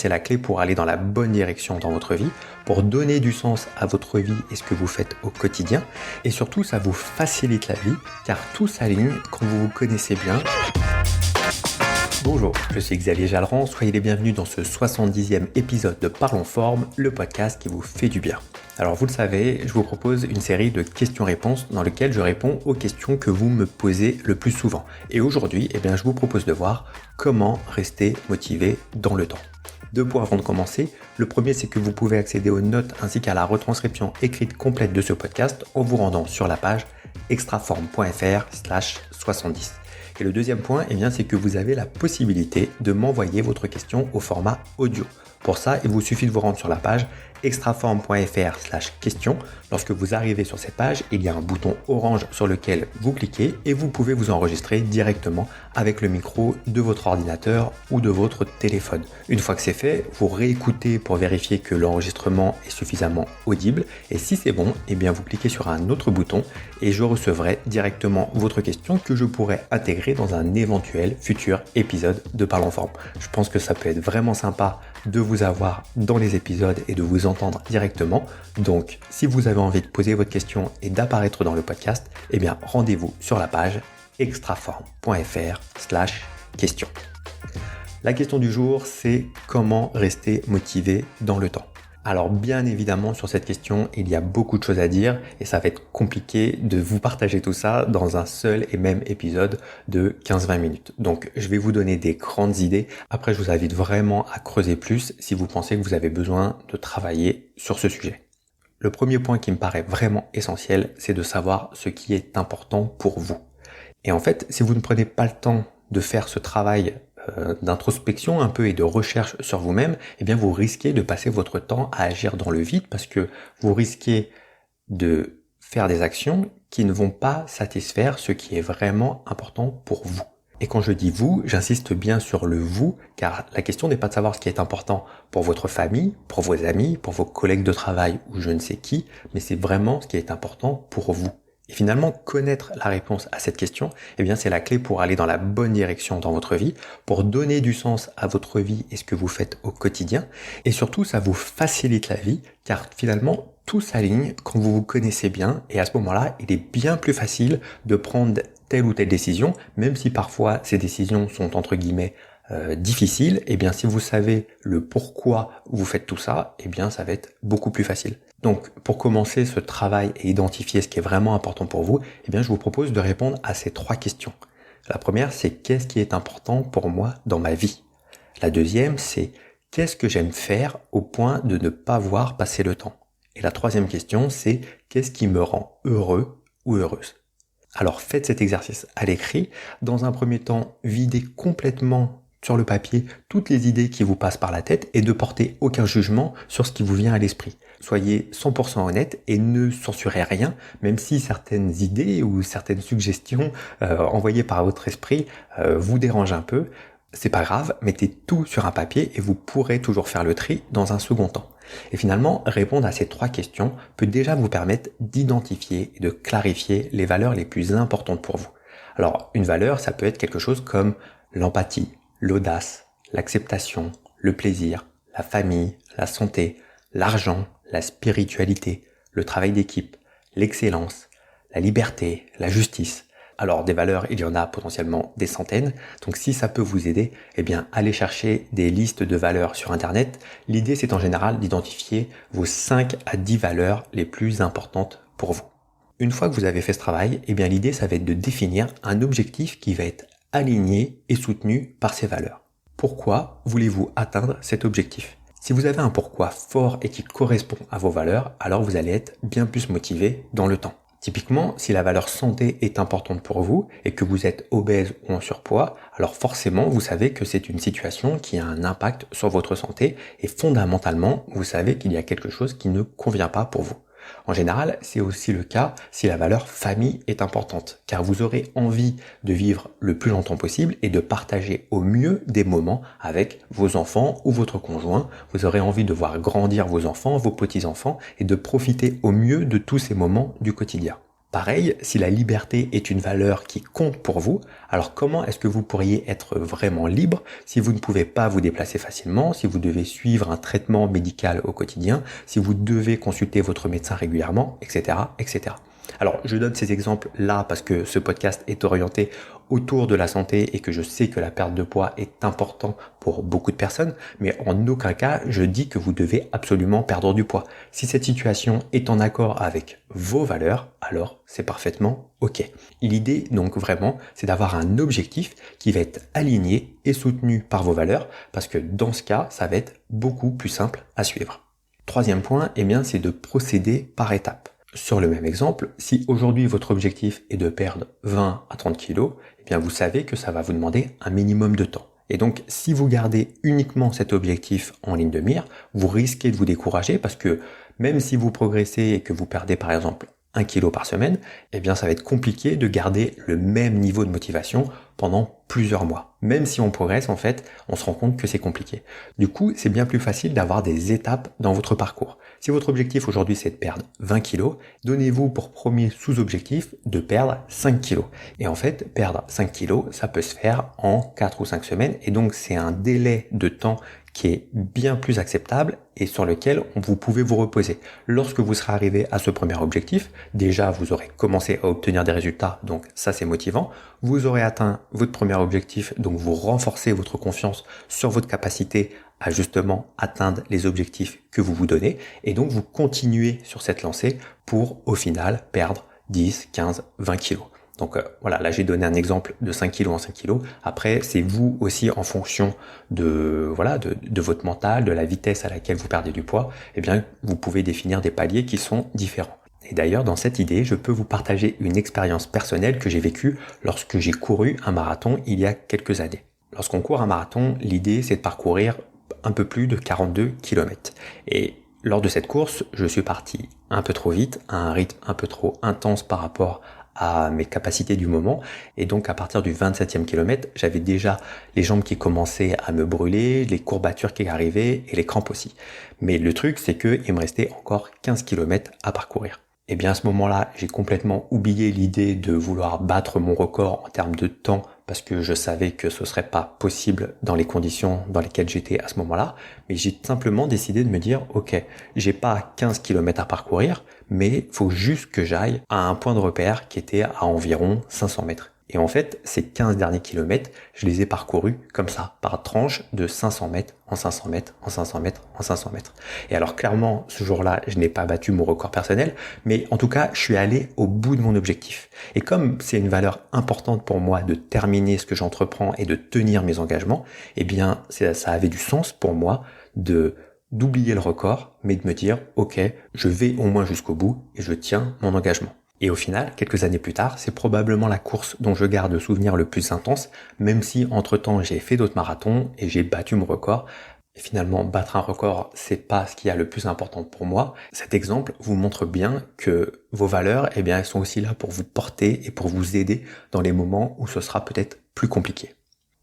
C'est la clé pour aller dans la bonne direction dans votre vie, pour donner du sens à votre vie et ce que vous faites au quotidien. Et surtout, ça vous facilite la vie, car tout s'aligne quand vous vous connaissez bien. Bonjour, je suis Xavier Jalleran, soyez les bienvenus dans ce 70e épisode de Parlons Forme, le podcast qui vous fait du bien. Alors vous le savez, je vous propose une série de questions-réponses dans lesquelles je réponds aux questions que vous me posez le plus souvent. Et aujourd'hui, je vous propose de voir comment rester motivé dans le temps. 2 points avant de commencer. Le premier, c'est que vous pouvez accéder aux notes ainsi qu'à la retranscription écrite complète de ce podcast en vous rendant sur la page extraforme.fr/70. Et le deuxième point, c'est que vous avez la possibilité de m'envoyer votre question au format audio. Pour ça, il vous suffit de vous rendre sur la page extraforme.fr/question. Lorsque vous arrivez sur cette page, il y a un bouton orange sur lequel vous cliquez et vous pouvez vous enregistrer directement avec le micro de votre ordinateur ou de votre téléphone. Une fois que c'est fait, vous réécoutez pour vérifier que l'enregistrement est suffisamment audible et si c'est bon, vous cliquez sur un autre bouton et je recevrai directement votre question que je pourrai intégrer dans un éventuel futur épisode de Parlons Forme. Je pense que ça peut être vraiment sympa de vous avoir dans les épisodes et de vous entendre directement. Donc, si vous avez envie de poser votre question et d'apparaître dans le podcast, rendez-vous sur la page extraforme.fr/question. La question du jour, c'est comment rester motivé dans le temps. Alors bien évidemment sur cette question, il y a beaucoup de choses à dire et ça va être compliqué de vous partager tout ça dans un seul et même épisode de 15-20 minutes. Donc je vais vous donner des grandes idées. Après je vous invite vraiment à creuser plus si vous pensez que vous avez besoin de travailler sur ce sujet. Le premier point qui me paraît vraiment essentiel, c'est de savoir ce qui est important pour vous. Et en fait, si vous ne prenez pas le temps de faire ce travail d'introspection un peu et de recherche sur vous-même, vous risquez de passer votre temps à agir dans le vide parce que vous risquez de faire des actions qui ne vont pas satisfaire ce qui est vraiment important pour vous. Et quand je dis vous, j'insiste bien sur le vous, car la question n'est pas de savoir ce qui est important pour votre famille, pour vos amis, pour vos collègues de travail ou je ne sais qui, mais c'est vraiment ce qui est important pour vous. Et finalement, connaître la réponse à cette question, c'est la clé pour aller dans la bonne direction dans votre vie, pour donner du sens à votre vie et ce que vous faites au quotidien. Et surtout, ça vous facilite la vie, car finalement, tout s'aligne quand vous vous connaissez bien. Et à ce moment-là, il est bien plus facile de prendre telle ou telle décision, même si parfois ces décisions sont entre guillemets difficiles. Si vous savez le pourquoi vous faites tout ça, ça va être beaucoup plus facile. Donc, pour commencer ce travail et identifier ce qui est vraiment important pour vous, je vous propose de répondre à ces 3 questions. La première, c'est qu'est-ce qui est important pour moi dans ma vie? La deuxième, c'est qu'est-ce que j'aime faire au point de ne pas voir passer le temps? Et la troisième question, c'est qu'est-ce qui me rend heureux ou heureuse? Alors, faites cet exercice à l'écrit. Dans un premier temps, videz complètement sur le papier toutes les idées qui vous passent par la tête et ne portez aucun jugement sur ce qui vous vient à l'esprit. Soyez 100% honnête et ne censurez rien, même si certaines idées ou certaines suggestions envoyées par votre esprit vous dérangent un peu. C'est pas grave, mettez tout sur un papier et vous pourrez toujours faire le tri dans un second temps. Et finalement, répondre à ces 3 questions peut déjà vous permettre d'identifier et de clarifier les valeurs les plus importantes pour vous. Alors, une valeur, ça peut être quelque chose comme l'empathie, l'audace, l'acceptation, le plaisir, la famille, la santé, l'argent, la spiritualité, le travail d'équipe, l'excellence, la liberté, la justice. Alors des valeurs, il y en a potentiellement des centaines, donc si ça peut vous aider, allez chercher des listes de valeurs sur internet. L'idée c'est en général d'identifier vos 5 à 10 valeurs les plus importantes pour vous. Une fois que vous avez fait ce travail, l'idée ça va être de définir un objectif qui va être aligné et soutenu par ces valeurs. Pourquoi voulez-vous atteindre cet objectif? Si vous avez un pourquoi fort et qui correspond à vos valeurs, alors vous allez être bien plus motivé dans le temps. Typiquement, si la valeur santé est importante pour vous et que vous êtes obèse ou en surpoids, alors forcément vous savez que c'est une situation qui a un impact sur votre santé et fondamentalement vous savez qu'il y a quelque chose qui ne convient pas pour vous. En général, c'est aussi le cas si la valeur famille est importante, car vous aurez envie de vivre le plus longtemps possible et de partager au mieux des moments avec vos enfants ou votre conjoint. Vous aurez envie de voir grandir vos enfants, vos petits-enfants et de profiter au mieux de tous ces moments du quotidien. Pareil, si la liberté est une valeur qui compte pour vous, alors comment est-ce que vous pourriez être vraiment libre si vous ne pouvez pas vous déplacer facilement, si vous devez suivre un traitement médical au quotidien, si vous devez consulter votre médecin régulièrement, etc., etc. Alors, je donne ces exemples là parce que ce podcast est orienté autour de la santé et que je sais que la perte de poids est important pour beaucoup de personnes, mais en aucun cas je dis que vous devez absolument perdre du poids. Si cette situation est en accord avec vos valeurs, alors c'est parfaitement ok. L'idée donc vraiment, c'est d'avoir un objectif qui va être aligné et soutenu par vos valeurs, parce que dans ce cas, ça va être beaucoup plus simple à suivre. Troisième point, c'est de procéder par étapes. Sur le même exemple, si aujourd'hui votre objectif est de perdre 20 à 30 kilos, vous savez que ça va vous demander un minimum de temps. Et donc, si vous gardez uniquement cet objectif en ligne de mire, vous risquez de vous décourager parce que même si vous progressez et que vous perdez par exemple 1 kilo par semaine, ça va être compliqué de garder le même niveau de motivation pendant plusieurs mois. Même si on progresse, en fait, on se rend compte que c'est compliqué. Du coup, c'est bien plus facile d'avoir des étapes dans votre parcours. Si votre objectif aujourd'hui c'est de perdre 20 kilos, donnez-vous pour premier sous-objectif de perdre 5 kilos. Et en fait, perdre 5 kilos, ça peut se faire en 4 ou 5 semaines. Et donc, c'est un délai de temps qui est bien plus acceptable et sur lequel vous pouvez vous reposer. Lorsque vous serez arrivé à ce premier objectif, déjà vous aurez commencé à obtenir des résultats, donc ça c'est motivant. Vous aurez atteint votre premier objectif, donc vous renforcez votre confiance sur votre capacité à justement atteindre les objectifs que vous vous donnez et donc vous continuez sur cette lancée pour au final perdre 10, 15, 20 kilos. Donc voilà, là j'ai donné un exemple de 5 kilos en 5 kilos. Après, c'est vous aussi en fonction de votre mental, de la vitesse à laquelle vous perdez du poids, vous pouvez définir des paliers qui sont différents. Et d'ailleurs, dans cette idée, je peux vous partager une expérience personnelle que j'ai vécue lorsque j'ai couru un marathon il y a quelques années. Lorsqu'on court un marathon, l'idée c'est de parcourir un peu plus de 42 km. Et lors de cette course, je suis parti un peu trop vite, à un rythme un peu trop intense par rapport à mes capacités du moment, et donc à partir du 27e kilomètre, j'avais déjà les jambes qui commençaient à me brûler, les courbatures qui arrivaient et les crampes aussi. Mais le truc, c'est qu'il me restait encore 15 km à parcourir. Et à ce moment-là, j'ai complètement oublié l'idée de vouloir battre mon record en termes de temps parce que je savais que ce serait pas possible dans les conditions dans lesquelles j'étais à ce moment-là. Mais j'ai simplement décidé de me dire, ok, j'ai pas 15 km à parcourir, mais faut juste que j'aille à un point de repère qui était à environ 500 mètres. Et en fait, ces 15 derniers kilomètres, je les ai parcourus comme ça, par tranche de 500 mètres, en 500 mètres, en 500 mètres, en 500 mètres. Et alors clairement, ce jour-là, je n'ai pas battu mon record personnel, mais en tout cas, je suis allé au bout de mon objectif. Et comme c'est une valeur importante pour moi de terminer ce que j'entreprends et de tenir mes engagements, ça avait du sens pour moi d'oublier le record, mais de me dire, ok, je vais au moins jusqu'au bout et je tiens mon engagement. Et au final, quelques années plus tard, c'est probablement la course dont je garde le souvenir le plus intense, même si entre-temps j'ai fait d'autres marathons et j'ai battu mon record. Et finalement, battre un record, c'est pas ce qui est le plus important pour moi. Cet exemple vous montre bien que vos valeurs, elles sont aussi là pour vous porter et pour vous aider dans les moments où ce sera peut-être plus compliqué.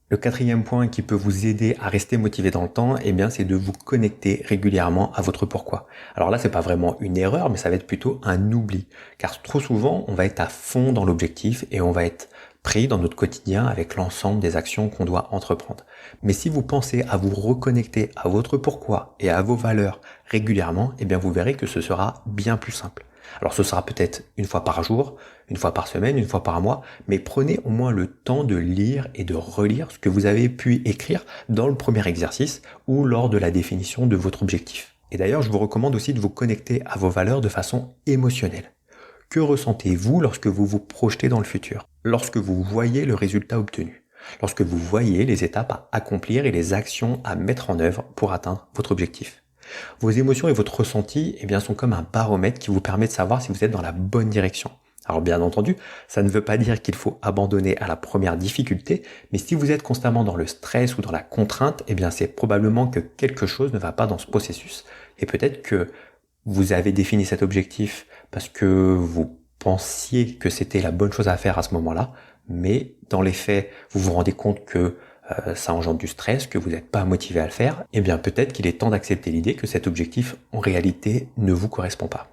Le quatrième point qui peut vous aider à rester motivé dans le temps, c'est de vous connecter régulièrement à votre pourquoi. Alors là, c'est pas vraiment une erreur, mais ça va être plutôt un oubli. Car trop souvent, on va être à fond dans l'objectif et on va être pris dans notre quotidien avec l'ensemble des actions qu'on doit entreprendre. Mais si vous pensez à vous reconnecter à votre pourquoi et à vos valeurs régulièrement, vous verrez que ce sera bien plus simple. Alors ce sera peut-être une fois par jour, une fois par semaine, une fois par mois, mais prenez au moins le temps de lire et de relire ce que vous avez pu écrire dans le premier exercice ou lors de la définition de votre objectif. Et d'ailleurs, je vous recommande aussi de vous connecter à vos valeurs de façon émotionnelle. Que ressentez-vous lorsque vous vous projetez dans le futur? Lorsque vous voyez le résultat obtenu? Lorsque vous voyez les étapes à accomplir et les actions à mettre en œuvre pour atteindre votre objectif? Vos émotions et votre ressenti sont comme un baromètre qui vous permet de savoir si vous êtes dans la bonne direction. Alors bien entendu, ça ne veut pas dire qu'il faut abandonner à la première difficulté, mais si vous êtes constamment dans le stress ou dans la contrainte, c'est probablement que quelque chose ne va pas dans ce processus. Et peut-être que vous avez défini cet objectif parce que vous pensiez que c'était la bonne chose à faire à ce moment-là, mais dans les faits, vous vous rendez compte que ça engendre du stress, que vous n'êtes pas motivé à le faire, peut-être qu'il est temps d'accepter l'idée que cet objectif, en réalité, ne vous correspond pas.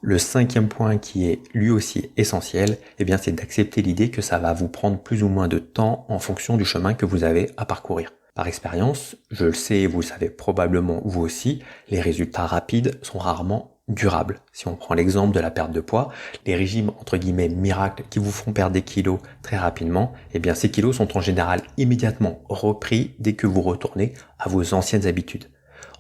Le 5e point qui est lui aussi essentiel, c'est d'accepter l'idée que ça va vous prendre plus ou moins de temps en fonction du chemin que vous avez à parcourir. Par expérience, je le sais et vous le savez probablement vous aussi, les résultats rapides sont rarement durables. Si on prend l'exemple de la perte de poids, les régimes entre guillemets miracles qui vous font perdre des kilos très rapidement, ces kilos sont en général immédiatement repris dès que vous retournez à vos anciennes habitudes.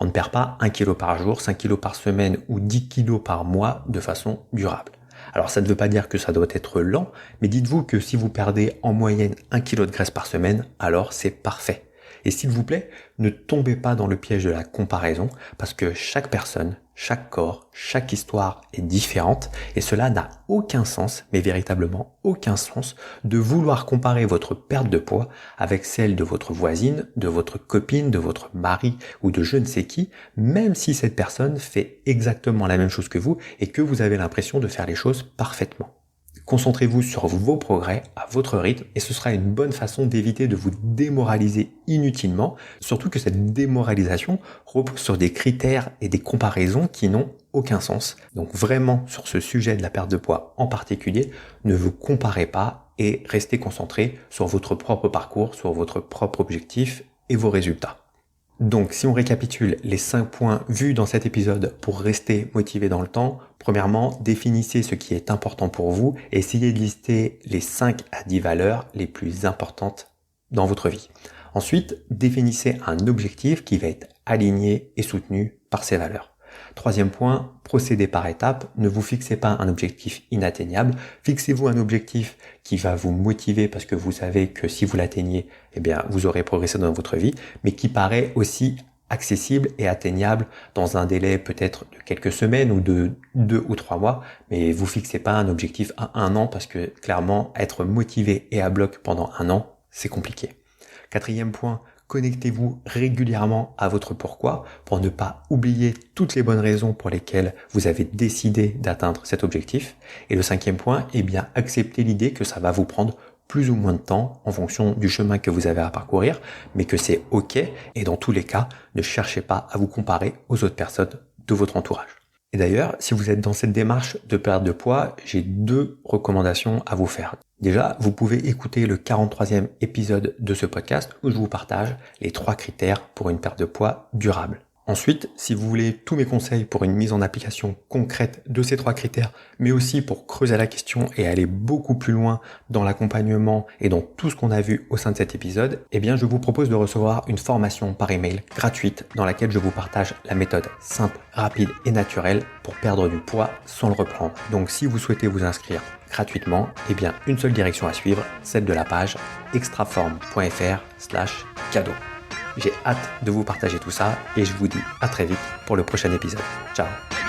On ne perd pas 1 kg par jour, 5 kg par semaine ou 10 kg par mois de façon durable. Alors ça ne veut pas dire que ça doit être lent, mais dites-vous que si vous perdez en moyenne 1 kg de graisse par semaine, alors c'est parfait. Et s'il vous plaît, ne tombez pas dans le piège de la comparaison, parce que chaque personne, chaque corps, chaque histoire est différente, et cela n'a aucun sens, mais véritablement aucun sens, de vouloir comparer votre perte de poids avec celle de votre voisine, de votre copine, de votre mari ou de je ne sais qui, même si cette personne fait exactement la même chose que vous et que vous avez l'impression de faire les choses parfaitement. Concentrez-vous sur vos progrès à votre rythme et ce sera une bonne façon d'éviter de vous démoraliser inutilement, surtout que cette démoralisation repose sur des critères et des comparaisons qui n'ont aucun sens. Donc vraiment sur ce sujet de la perte de poids en particulier, ne vous comparez pas et restez concentré sur votre propre parcours, sur votre propre objectif et vos résultats. Donc, si on récapitule les 5 points vus dans cet épisode pour rester motivé dans le temps, premièrement, définissez ce qui est important pour vous et essayez de lister les 5 à 10 valeurs les plus importantes dans votre vie. Ensuite, définissez un objectif qui va être aligné et soutenu par ces valeurs. 3e point, procédez par étapes. Ne vous fixez pas un objectif inatteignable. Fixez-vous un objectif qui va vous motiver parce que vous savez que si vous l'atteignez, vous aurez progressé dans votre vie, mais qui paraît aussi accessible et atteignable dans un délai peut-être de quelques semaines ou de 2 ou 3 mois, mais vous fixez pas un objectif à 1 an parce que clairement, être motivé et à bloc pendant 1 an, c'est compliqué. 4e point, connectez-vous régulièrement à votre pourquoi pour ne pas oublier toutes les bonnes raisons pour lesquelles vous avez décidé d'atteindre cet objectif. Et le 5e point, acceptez l'idée que ça va vous prendre plus ou moins de temps en fonction du chemin que vous avez à parcourir, mais que c'est ok. Et dans tous les cas, ne cherchez pas à vous comparer aux autres personnes de votre entourage. Et d'ailleurs, si vous êtes dans cette démarche de perte de poids, j'ai 2 recommandations à vous faire. Déjà, vous pouvez écouter le 43e épisode de ce podcast où je vous partage les 3 critères pour une perte de poids durable. Ensuite, si vous voulez tous mes conseils pour une mise en application concrète de ces 3 critères, mais aussi pour creuser la question et aller beaucoup plus loin dans l'accompagnement et dans tout ce qu'on a vu au sein de cet épisode, je vous propose de recevoir une formation par email gratuite dans laquelle je vous partage la méthode simple, rapide et naturelle pour perdre du poids sans le reprendre. Donc si vous souhaitez vous inscrire gratuitement, une seule direction à suivre, celle de la page extraform.fr/cadeau. J'ai hâte de vous partager tout ça et je vous dis à très vite pour le prochain épisode. Ciao!